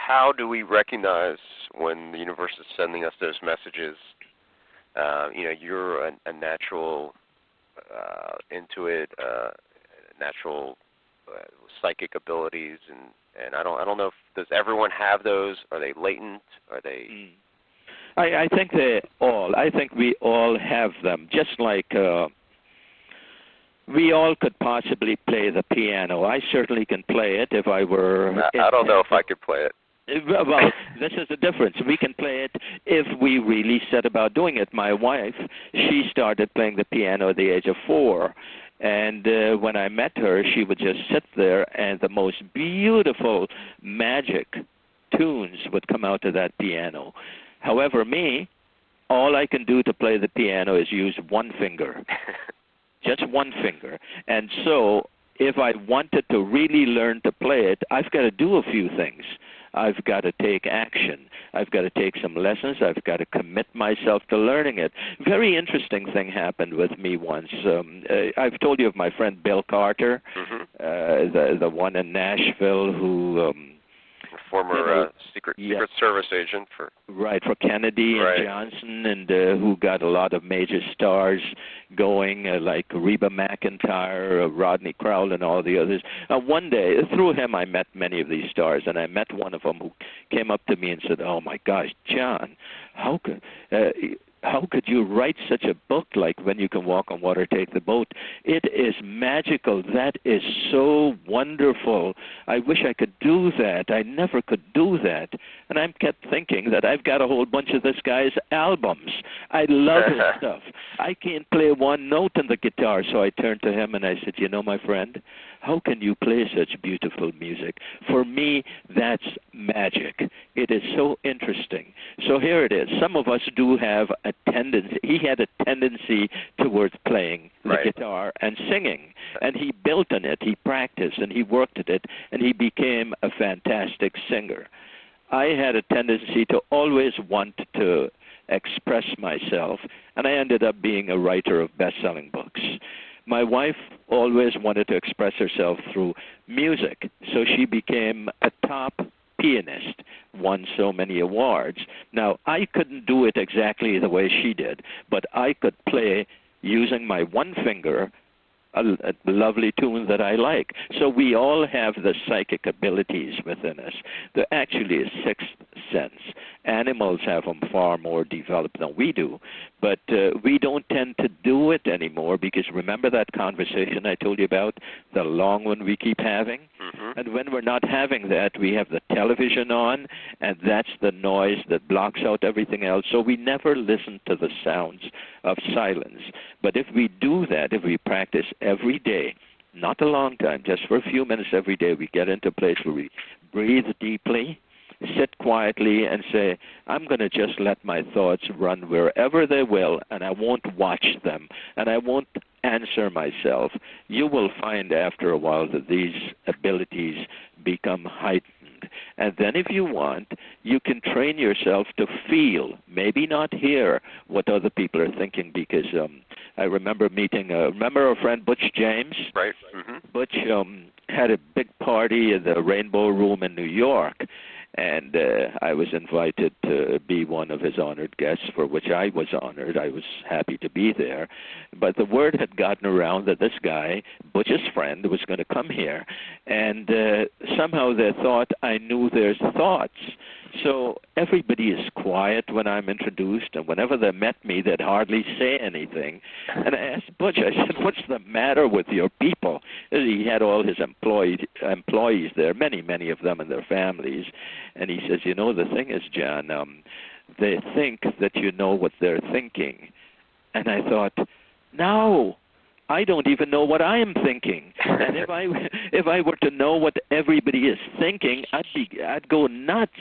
how do we recognize when the universe is sending us those messages? You're a natural intuit, natural psychic abilities, and I don't know if does everyone have those? Are they latent? Are they? I think I think we all have them, just like we all could possibly play the piano. I certainly can play it if I were. I don't know if I could play it. Well, this is the difference. We can play it if we really set about doing it. My wife, she started playing the piano at the age of 4. And when I met her, she would just sit there, and the most beautiful magic tunes would come out of that piano. However, me, all I can do to play the piano is use one finger. Just one finger. And so if I wanted to really learn to play it, I've got to do a few things. I've got to take action. I've got to take some lessons. I've got to commit myself to learning it. Very interesting thing happened with me once. I've told you of my friend Bill Carter, the one in Nashville who... former Secret Service agent for Kennedy and Johnson, and who got a lot of major stars going, like Reba McEntire, Rodney Crowell, and all the others. One day, through him, I met many of these stars, and I met one of them who came up to me and said, "Oh my gosh, John, how could you write such a book like When You Can Walk on Water, Take the Boat? It is magical. That is so wonderful. I wish I could do that. I never could do that." And I kept thinking that I've got a whole bunch of this guy's albums. I love his stuff. I can't play one note on the guitar. So I turned to him and I said, "You know, my friend, how can you play such beautiful music? For me, that's magic. It is so interesting." So here it is. Some of us do have a tendency. He had a tendency towards playing the guitar and singing, and he built on it. He practiced and he worked at it, and he became a fantastic singer. I had a tendency to always want to express myself, and I ended up being a writer of best-selling books. My wife always wanted to express herself through music, so she became a top pianist, won so many awards. Now, I couldn't do it exactly the way she did, but I could play using my one finger a lovely tune that I like. So we all have the psychic abilities within us. There actually is sixth sense. Animals have them far more developed than we do, but we don't tend to do it anymore because remember that conversation I told you about, the long one we keep having? Mm-hmm. And when we're not having that, we have the television on, and that's the noise that blocks out everything else. So we never listen to the sounds of silence. But if we do that, if we practice every day, not a long time, just for a few minutes every day, we get into a place where we breathe deeply, sit quietly, and say, I'm going to just let my thoughts run wherever they will, and I won't watch them, and I won't answer myself. You will find after a while that these abilities become heightened. And then if you want, you can train yourself to feel, maybe not hear what other people are thinking, because I remember meeting, remember our friend Butch James? Right. Mm-hmm. Butch had a big party in the Rainbow Room in New York, and I was invited to be one of his honored guests, for which I was honored. I was happy to be there. But the word had gotten around that this guy, Butch's friend, was going to come here, and somehow they thought I knew their thoughts. So everybody is quiet when I'm introduced, and whenever they met me, they'd hardly say anything. And I asked Butch, I said, what's the matter with your people? He had all his employees there, many of them and their families. And he says, you know, the thing is, John, they think that you know what they're thinking. And I thought, no, I don't even know what I am thinking. And if I were to know what everybody is thinking, I'd go nuts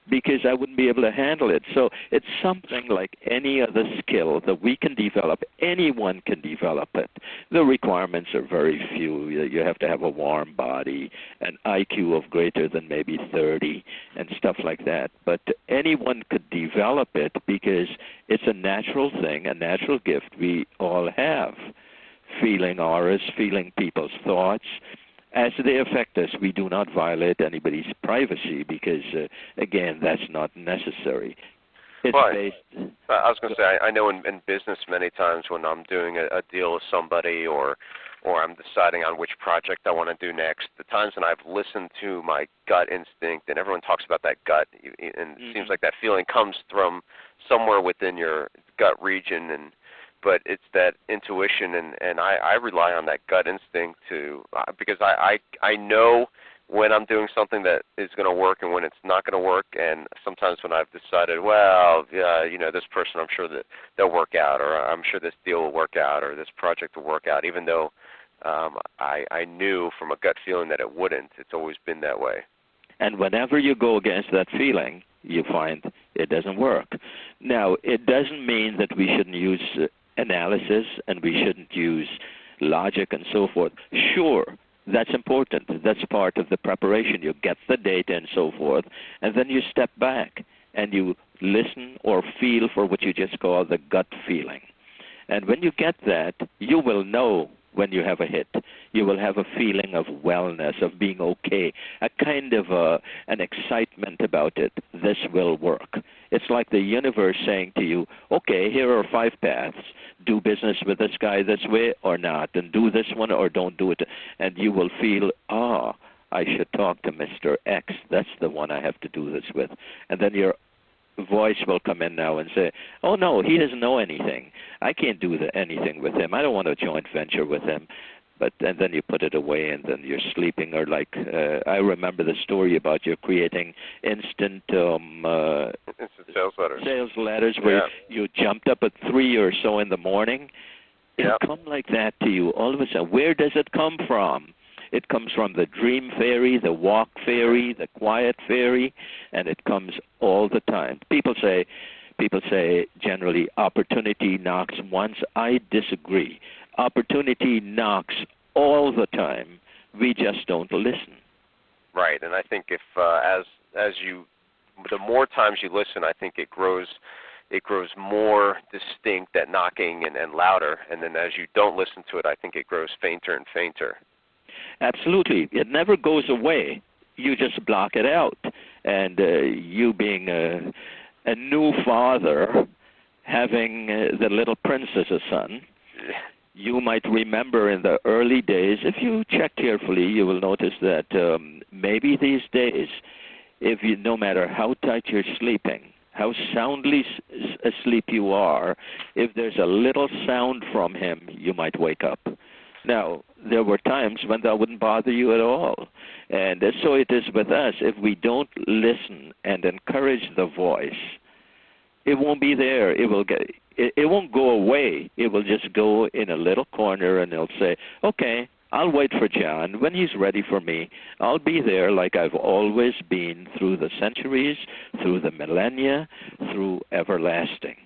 because I wouldn't be able to handle it. So it's something like any other skill that we can develop. Anyone can develop it. The requirements are very few. You have to have a warm body, an IQ of greater than maybe 30, and stuff like that. But anyone could develop it because it's a natural thing, a natural gift we all have. Feeling auras, feeling people's thoughts, as they affect us, we do not violate anybody's privacy because, again, that's not necessary. It's based. I was going to say, I know in business many times when I'm doing a deal with somebody or I'm deciding on which project I want to do next, the times when I've listened to my gut instinct, and everyone talks about that gut, and it seems like that feeling comes from somewhere within your gut region, but it's that intuition, and I rely on that gut instinct because I know when I'm doing something that is going to work and when it's not going to work, and sometimes when I've decided, well, this person, I'm sure that they'll work out, or I'm sure this deal will work out, or this project will work out, even though I knew from a gut feeling that it wouldn't. It's always been that way. And whenever you go against that feeling, you find it doesn't work. Now, it doesn't mean that we shouldn't use analysis and we shouldn't use logic and so forth. Sure, that's important. That's part of the preparation. You get the data and so forth, and then you step back and you listen or feel for what you just call the gut feeling. And when you get that, you will know when you have a hit. You will have a feeling of wellness, of being okay, a kind of an excitement about it. This will work. It's like the universe saying to you, okay, here are 5 paths. Do business with this guy this way or not, and do this one or don't do it. And you will feel, I should talk to Mr. X. That's the one I have to do this with. And then your voice will come in now and say, oh, no, he doesn't know anything. I can't do anything with him. I don't want a joint venture with him. And then you put it away, and then you're sleeping. Or like I remember the story about you creating instant sales letters. Sales letters where you jumped up at 3 or so in the morning. It come like that to you all of a sudden. Where does it come from? It comes from the dream fairy, the walk fairy, the quiet fairy, and it comes all the time. People say generally opportunity knocks once. I disagree. Opportunity knocks all the time. We just don't listen. Right, and I think if the more times you listen, I think it grows more distinct, that knocking, and louder. And then as you don't listen to it, I think it grows fainter and fainter. Absolutely. It never goes away. You just block it out. And you being a new father, having the little prince as a son, you might remember in the early days, if you check carefully, you will notice that maybe these days, no matter how tight you're sleeping, how soundly asleep you are, if there's a little sound from him, you might wake up. Now, there were times when that wouldn't bother you at all. And so it is with us. If we don't listen and encourage the voice, it won't be there. It won't go away. It will just go in a little corner, and it'll say, okay, I'll wait for John. When he's ready for me, I'll be there like I've always been through the centuries, through the millennia, through everlasting.